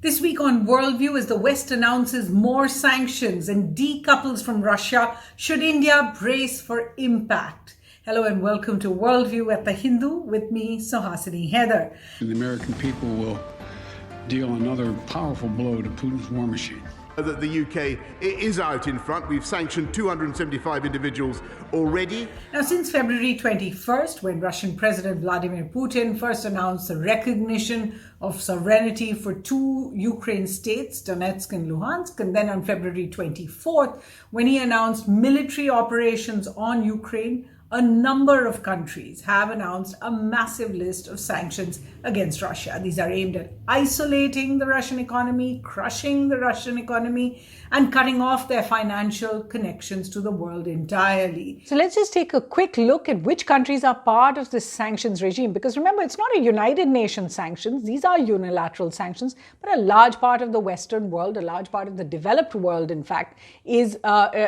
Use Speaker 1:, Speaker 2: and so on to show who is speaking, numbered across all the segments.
Speaker 1: This week on Worldview, as the West announces more sanctions and decouples from Russia, should India brace for impact? Hello and welcome to Worldview at The Hindu with me, Suhasini Haidar.
Speaker 2: The American people will deal another powerful blow to Putin's war machine.
Speaker 3: That the UK is out in front. We've sanctioned 275 individuals already.
Speaker 1: Now, since February 21st, when Russian President Vladimir Putin first announced the recognition of sovereignty for two Ukraine states, Donetsk and Luhansk, and then on February 24th, when he announced military operations on Ukraine, a number of countries have announced a massive list of sanctions against Russia. These are aimed at isolating the Russian economy, crushing the Russian economy, and cutting off their financial connections to the world entirely.
Speaker 4: So let's just take a quick look at which countries are part of this sanctions regime. Because remember, it's not a United Nations sanctions. These are unilateral sanctions. But a large part of the Western world, a large part of the developed world, in fact, is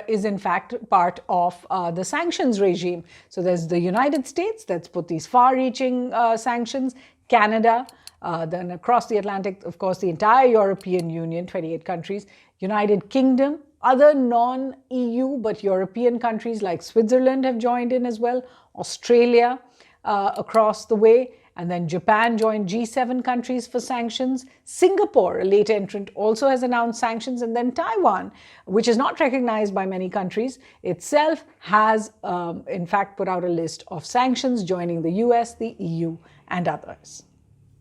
Speaker 4: in fact part of the sanctions regime. So there's the United States that's put these far-reaching sanctions, Canada, then across the Atlantic, of course, the entire European Union, 28 countries, United Kingdom, other non-EU but European countries like Switzerland have joined in as well, Australia across the way, and then Japan joined G7 countries for sanctions. Singapore, a late entrant, also has announced sanctions. And then Taiwan, which is not recognized by many countries, itself has in fact put out a list of sanctions, joining the US, the EU, and others.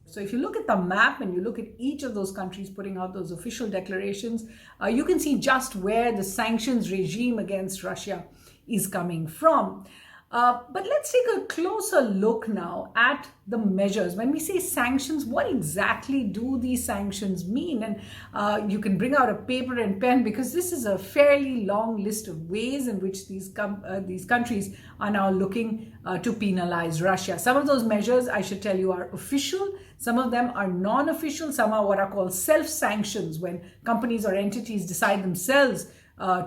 Speaker 1: So if you look at the map and you look at each of those countries putting out those official declarations, you can see just where the sanctions regime against Russia is coming from. But let's take a closer look now at the measures. When we say sanctions, what exactly do these sanctions mean? And you can bring out a paper and pen, because this is a fairly long list of ways in which these countries are now looking to penalize Russia. Some of those measures, I should tell you, are official. Some of them are non-official. Some are what are called self-sanctions, when companies or entities decide themselves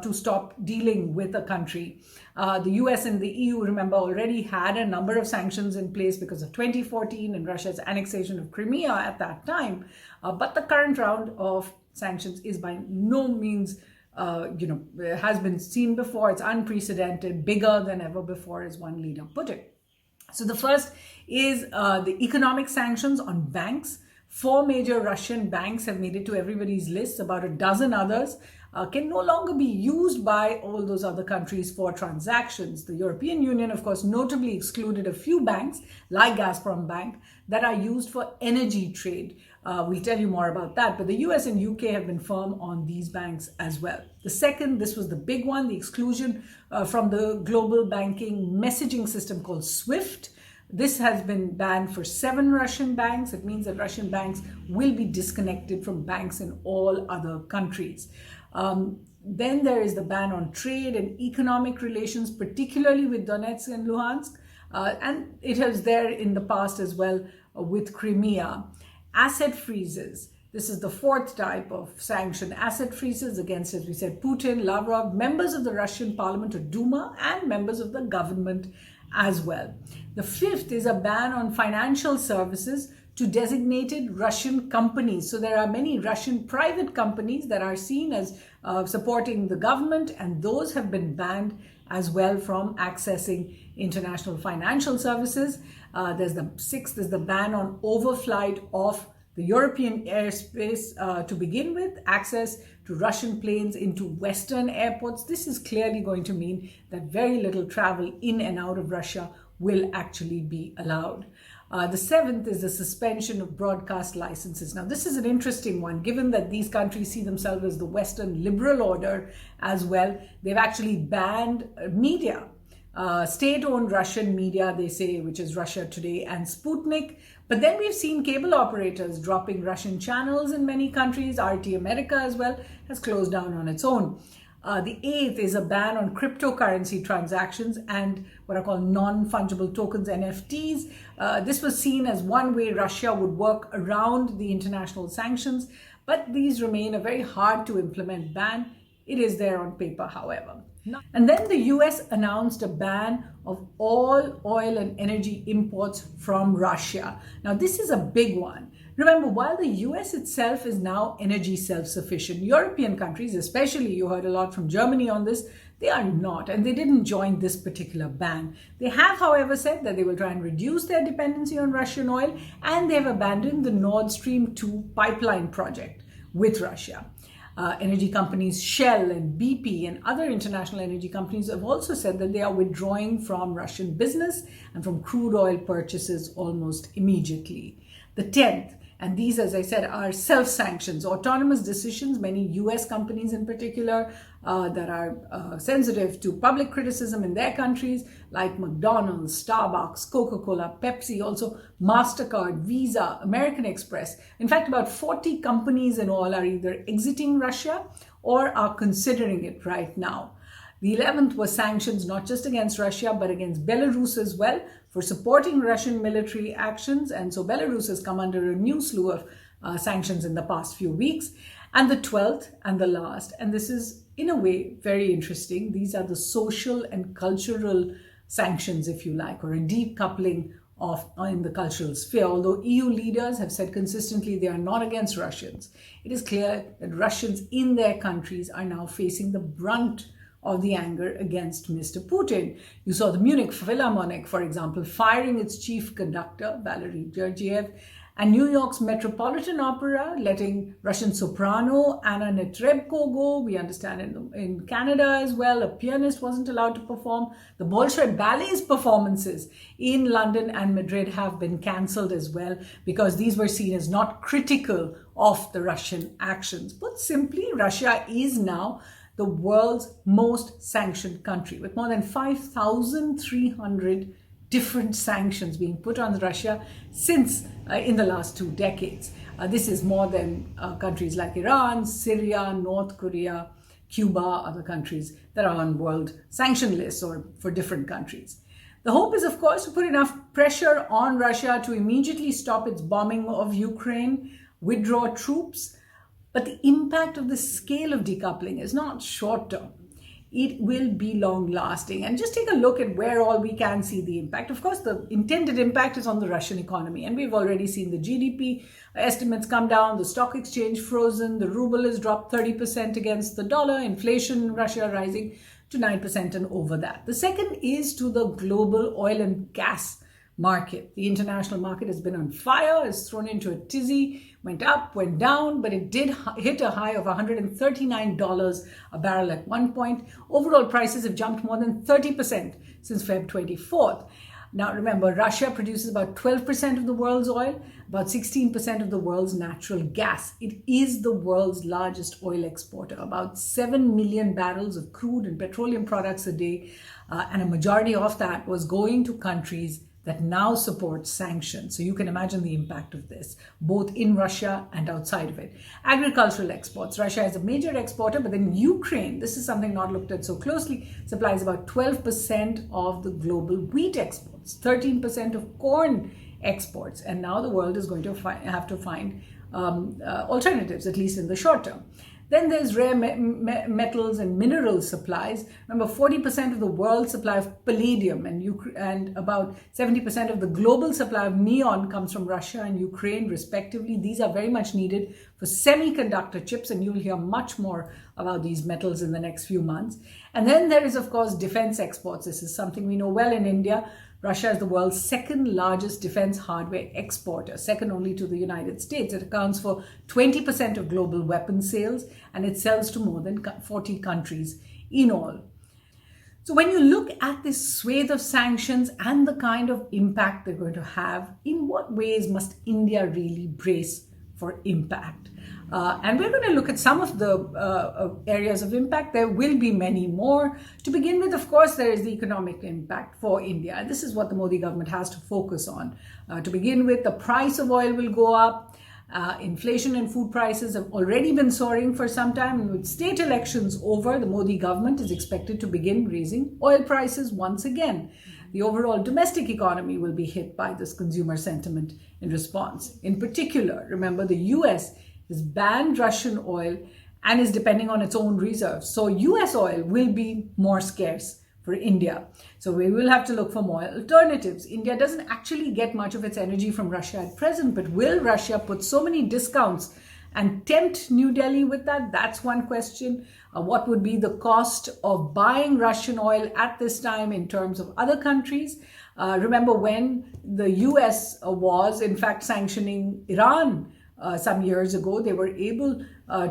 Speaker 1: to stop dealing with a country. The US and the EU, remember, already had a number of sanctions in place because of 2014 and Russia's annexation of Crimea at that time. But the current round of sanctions is by no means, has been seen before. It's unprecedented, bigger than ever before, as one leader put it. So the first is the economic sanctions on banks. 4 major Russian banks have made it to everybody's list. About a dozen others can no longer be used by all those other countries for transactions. The European Union, of course, notably excluded a few banks, like Gazprom Bank, that are used for energy trade. We'll tell you more about that. But the US and UK have been firm on these banks as well. The second, this was the big one, the exclusion from the global banking messaging system called SWIFT. This has been banned for 7 Russian banks. It means that Russian banks will be disconnected from banks in all other countries. Then there is the ban on trade and economic relations, particularly with Donetsk and Luhansk. And it was there in the past as well with Crimea. Asset freezes. This is the 4th type of sanction. Asset freezes against, as we said, Putin, Lavrov, members of the Russian parliament or Duma, and members of the government as well. The 5th is a ban on financial services to designated Russian companies. So there are many Russian private companies that are seen as supporting the government, and those have been banned as well from accessing international financial services. There's the 6th is the ban on overflight of the European airspace to begin with, access to Russian planes into Western airports. This is clearly going to mean that very little travel in and out of Russia will actually be allowed. The 7th is the suspension of broadcast licenses. Now, this is an interesting one, given that these countries see themselves as the Western liberal order as well. They've actually banned media, state-owned Russian media, they say, which is Russia Today and Sputnik. But then we've seen cable operators dropping Russian channels in many countries. RT America as well has closed down on its own. The 8th is a ban on cryptocurrency transactions and what are called non-fungible tokens, NFTs. This was seen as one way Russia would work around the international sanctions, but these remain a very hard to implement ban. It is there on paper, however. And then the US announced a ban of all oil and energy imports from Russia. Now, this is a big one. Remember, while the US itself is now energy self-sufficient, European countries, especially, you heard a lot from Germany on this, they are not, and they didn't join this particular ban. They have, however, said that they will try and reduce their dependency on Russian oil, and they have abandoned the Nord Stream 2 pipeline project with Russia. Energy companies Shell and BP and other international energy companies have also said that they are withdrawing from Russian business and from crude oil purchases almost immediately. The 10th, and these, as I said, are self-sanctions, autonomous decisions, many US companies in particular that are sensitive to public criticism in their countries, like McDonald's, Starbucks, Coca-Cola, Pepsi, also MasterCard, Visa, American Express. In fact, about 40 companies in all are either exiting Russia or are considering it right now. The 11th was sanctions not just against Russia, but against Belarus as well for supporting Russian military actions. And so Belarus has come under a new slew of sanctions in the past few weeks. And the 12th and the last, and this is in a way very interesting, these are the social and cultural sanctions, if you like, or a decoupling in the cultural sphere. Although EU leaders have said consistently they are not against Russians, it is clear that Russians in their countries are now facing the brunt of the anger against Mr. Putin. You saw the Munich Philharmonic, for example, firing its chief conductor, Valery Gergiev, and New York's Metropolitan Opera letting Russian soprano Anna Netrebko go. We understand in Canada as well, a pianist wasn't allowed to perform. The Bolshoi Ballet's performances in London and Madrid have been cancelled as well because these were seen as not critical of the Russian actions. Put simply, Russia is now the world's most sanctioned country, with more than 5,300 different sanctions being put on Russia since in the last 2 decades. This is more than countries like Iran, Syria, North Korea, Cuba, other countries that are on world sanction lists or for different countries. The hope is, of course, to put enough pressure on Russia to immediately stop its bombing of Ukraine, withdraw troops. But the impact of the scale of decoupling is not short-term. It will be long-lasting. And just take a look at where all we can see the impact. Of course, the intended impact is on the Russian economy. And we've already seen the GDP estimates come down, the stock exchange frozen, the ruble has dropped 30% against the dollar, inflation in Russia rising to 9% and over that. The second is to the global oil and gas market. The international market has been on fire, is thrown into a tizzy, went up, went down, but it did hit a high of $139 a barrel at one point. Overall prices have jumped more than 30% since Feb 24th. Now remember, Russia produces about 12% of the world's oil, about 16% of the world's natural gas. It is the world's largest oil exporter, about 7 million barrels of crude and petroleum products a day, and a majority of that was going to countries that now support sanctions. So you can imagine the impact of this, both in Russia and outside of it. Agricultural exports. Russia is a major exporter, but then Ukraine, this is something not looked at so closely, supplies about 12% of the global wheat exports, 13% of corn exports. And now the world is going to have to find alternatives, at least in the short term. Then there's rare metals and mineral supplies. Remember, 40% of the world's supply of palladium and about 70% of the global supply of neon comes from Russia and Ukraine, respectively. These are very much needed for semiconductor chips, and you'll hear much more about these metals in the next few months. And then there is, of course, defense exports. This is something we know well in India. Russia is the world's second largest defense hardware exporter, second only to the United States. It accounts for 20% of global weapons sales, and it sells to more than 40 countries in all. So when you look at this swathe of sanctions and the kind of impact they're going to have, in what ways must India really brace for impact? And we're going to look at some of the areas of impact. There will be many more. To begin with, of course, there is the economic impact for India. And this is what the Modi government has to focus on. To begin with, the price of oil will go up. Inflation and food prices have already been soaring for some time. And with state elections over, the Modi government is expected to begin raising oil prices once again. The overall domestic economy will be hit by this consumer sentiment in response. In particular, remember, the US has banned Russian oil and is depending on its own reserves. So US oil will be more scarce for India. So we will have to look for more alternatives. India doesn't actually get much of its energy from Russia at present, but will Russia put so many discounts and tempt New Delhi with that? That's one question. What would be the cost of buying Russian oil at this time in terms of other countries? Remember when the US was in fact sanctioning Iran some years ago, they were able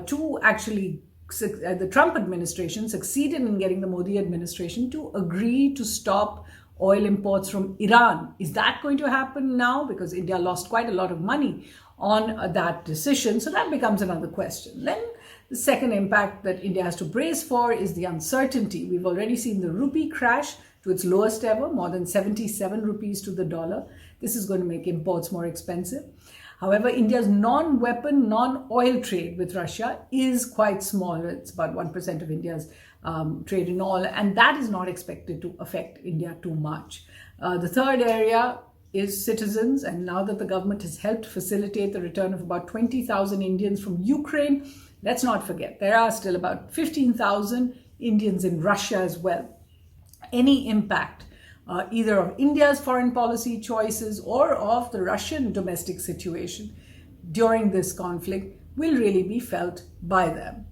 Speaker 1: to actually, the Trump administration succeeded in getting the Modi administration to agree to stop oil imports from Iran. Is that going to happen now? Because India lost quite a lot of money on that decision. So that becomes another question. Then the second impact that India has to brace for is the uncertainty. We've already seen the rupee crash to its lowest ever, more than 77 rupees to the dollar. This is going to make imports more expensive. However, India's non-weapon, non-oil trade with Russia is quite small. It's about 1% of India's trade in oil, and that is not expected to affect India too much. The third area is citizens, and now that the government has helped facilitate the return of about 20,000 Indians from Ukraine, let's not forget, there are still about 15,000 Indians in Russia as well. Any impact either of India's foreign policy choices or of the Russian domestic situation during this conflict will really be felt by them.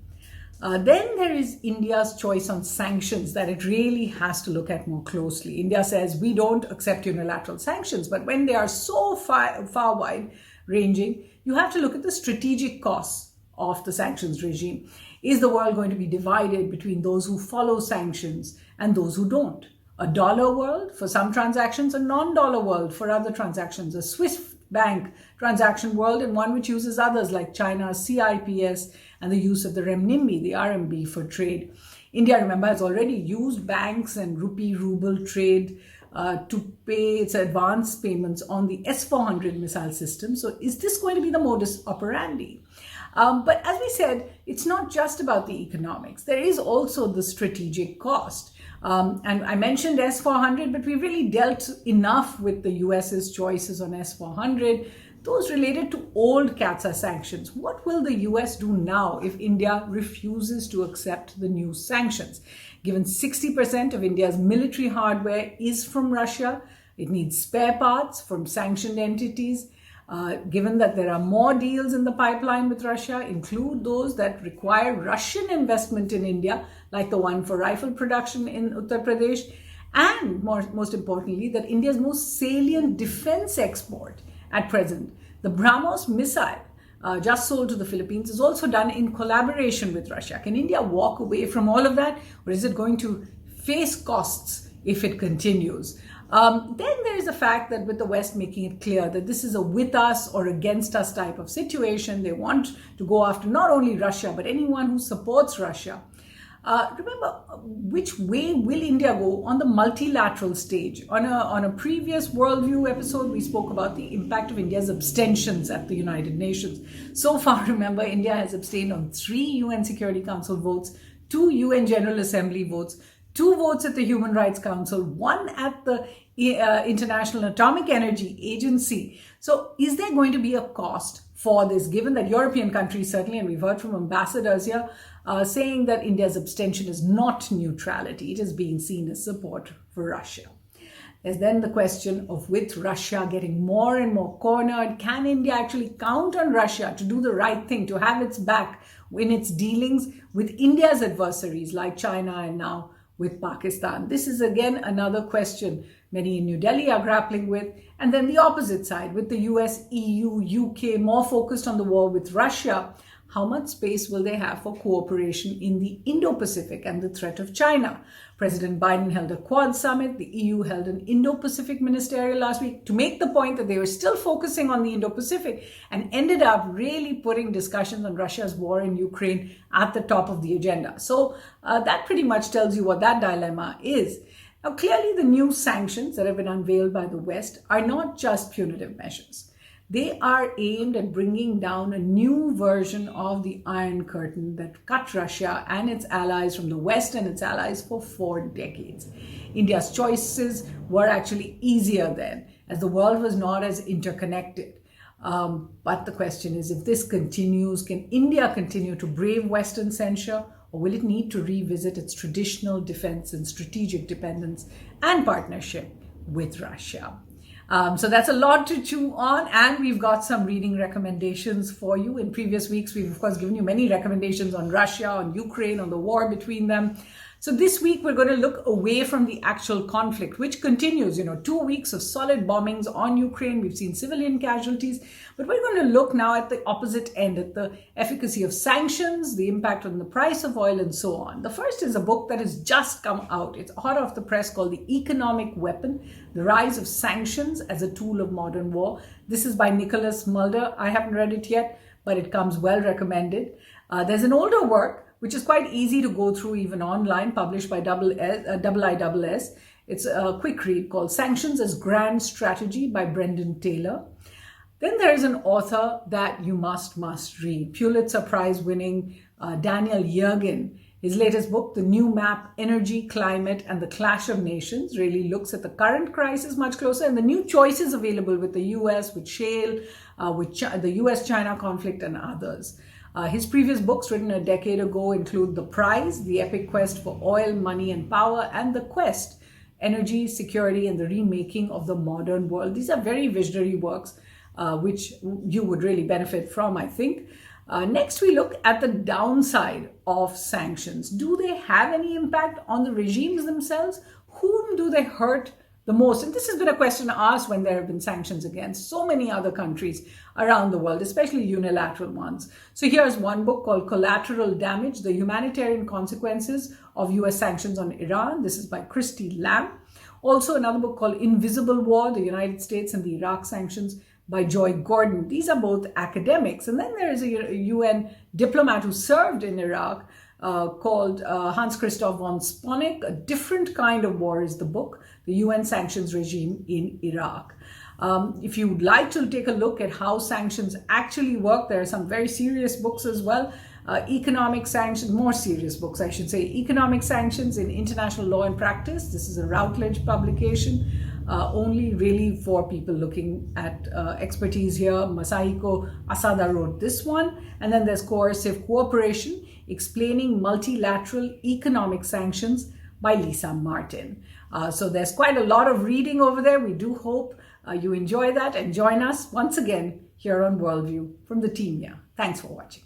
Speaker 1: Then there is India's choice on sanctions that it really has to look at more closely. India says we don't accept unilateral sanctions, but when they are so far wide ranging, you have to look at the strategic costs of the sanctions regime. Is the world going to be divided between those who follow sanctions and those who don't? A dollar world for some transactions, a non-dollar world for other transactions, a Swiss bank transaction world, and one which uses others like China's CIPS and the use of the renminbi, the RMB, for trade. India, remember, has already used banks and rupee-ruble trade to pay its advance payments on the S-400 missile system. So is this going to be the modus operandi? But as we said, it's not just about the economics. There is also the strategic cost. And I mentioned S-400, but we really dealt enough with the US's choices on S-400, those related to old CAATSA sanctions. What will the US do now if India refuses to accept the new sanctions? Given 60% of India's military hardware is from Russia, it needs spare parts from sanctioned entities. Given that there are more deals in the pipeline with Russia, include those that require Russian investment in India, like the one for rifle production in Uttar Pradesh, and most importantly, that India's most salient defense export at present, the BrahMos missile, just sold to the Philippines, is also done in collaboration with Russia. Can India walk away from all of that, or is it going to face costs if it continues? Then there is the fact that with the West making it clear that this is a with us or against us type of situation, they want to go after not only Russia, but anyone who supports Russia. Remember, which way will India go on the multilateral stage? On a previous Worldview episode, we spoke about the impact of India's abstentions at the United Nations. So far, remember, India has abstained on 3 UN Security Council votes, 2 UN General Assembly votes, 2 votes at the Human Rights Council, 1 at the International Atomic Energy Agency. So is there going to be a cost for this, given that European countries certainly, and we've heard from ambassadors here, saying that India's abstention is not neutrality, it is being seen as support for Russia. There's then the question of, with Russia getting more and more cornered, can India actually count on Russia to do the right thing, to have its back in its dealings with India's adversaries like China and now with Pakistan? This is again another question many in New Delhi are grappling with. And then the opposite side, with the US, EU, UK more focused on the war with Russia, how much space will they have for cooperation in the Indo-Pacific and the threat of China? President Biden held a Quad summit. The EU held an Indo-Pacific ministerial last week to make the point that they were still focusing on the Indo-Pacific, and ended up really putting discussions on Russia's war in Ukraine at the top of the agenda. So that pretty much tells you what that dilemma is. Now, clearly the new sanctions that have been unveiled by the West are not just punitive measures. They are aimed at bringing down a new version of the Iron Curtain that cut Russia and its allies from the West and its allies for 4 decades. India's choices were actually easier then, as the world was not as interconnected. But the question is, if this continues, can India continue to brave Western censure, or will it need to revisit its traditional defense and strategic dependence and partnership with Russia? So that's a lot to chew on, and we've got some reading recommendations for you. In previous weeks, we've of course given you many recommendations on Russia, on Ukraine, on the war between them. So this week, we're going to look away from the actual conflict, which continues, 2 weeks of solid bombings on Ukraine. We've seen civilian casualties, but we're going to look now at the opposite end, at the efficacy of sanctions, the impact on the price of oil, and so on. The first is a book that has just come out. It's hot off the press, called The Economic Weapon: The Rise of Sanctions as a Tool of Modern War. This is by Nicholas Mulder. I haven't read it yet, but it comes well recommended. There's an older work, which is quite easy to go through even online, published by IISS. It's a quick read called Sanctions as Grand Strategy by Brendan Taylor. Then there is an author that you must read, Pulitzer Prize winning Daniel Yergin. His latest book, The New Map: Energy, Climate, and the Clash of Nations, really looks at the current crisis much closer and the new choices available with the US, with shale, with the US-China conflict, and others. His previous books, written a decade ago, include The Prize, The Epic Quest for Oil, Money, and Power, and The Quest, Energy, Security, and the Remaking of the Modern World. These are very visionary works, which you would really benefit from, I think. Next, we look at the downside of sanctions. Do they have any impact on the regimes themselves? Whom do they hurt the most? And this has been a question asked when there have been sanctions against so many other countries around the world, especially unilateral ones. So here's one book called Collateral Damage: The Humanitarian Consequences of US Sanctions on Iran. This is by Christy Lamb. Also another book called Invisible War: The United States and the Iraq Sanctions by Joy Gordon. These are both academics. And then there is a UN diplomat who served in Iraq, called Hans Christoph von Sponeck. A Different Kind of War is the book, The UN Sanctions Regime in Iraq. If you would like to take a look at how sanctions actually work, there are some very serious books as well. Economic Sanctions, more serious books, I should say. Economic Sanctions in International Law and Practice. This is a Routledge publication, only really for people looking at expertise here. Masahiko Asada wrote this one. And then there's Coercive Cooperation: Explaining Multilateral Economic Sanctions by Lisa Martin. So there's quite a lot of reading over there. We do hope you enjoy that and join us once again here on Worldview from the team here. Thanks for watching.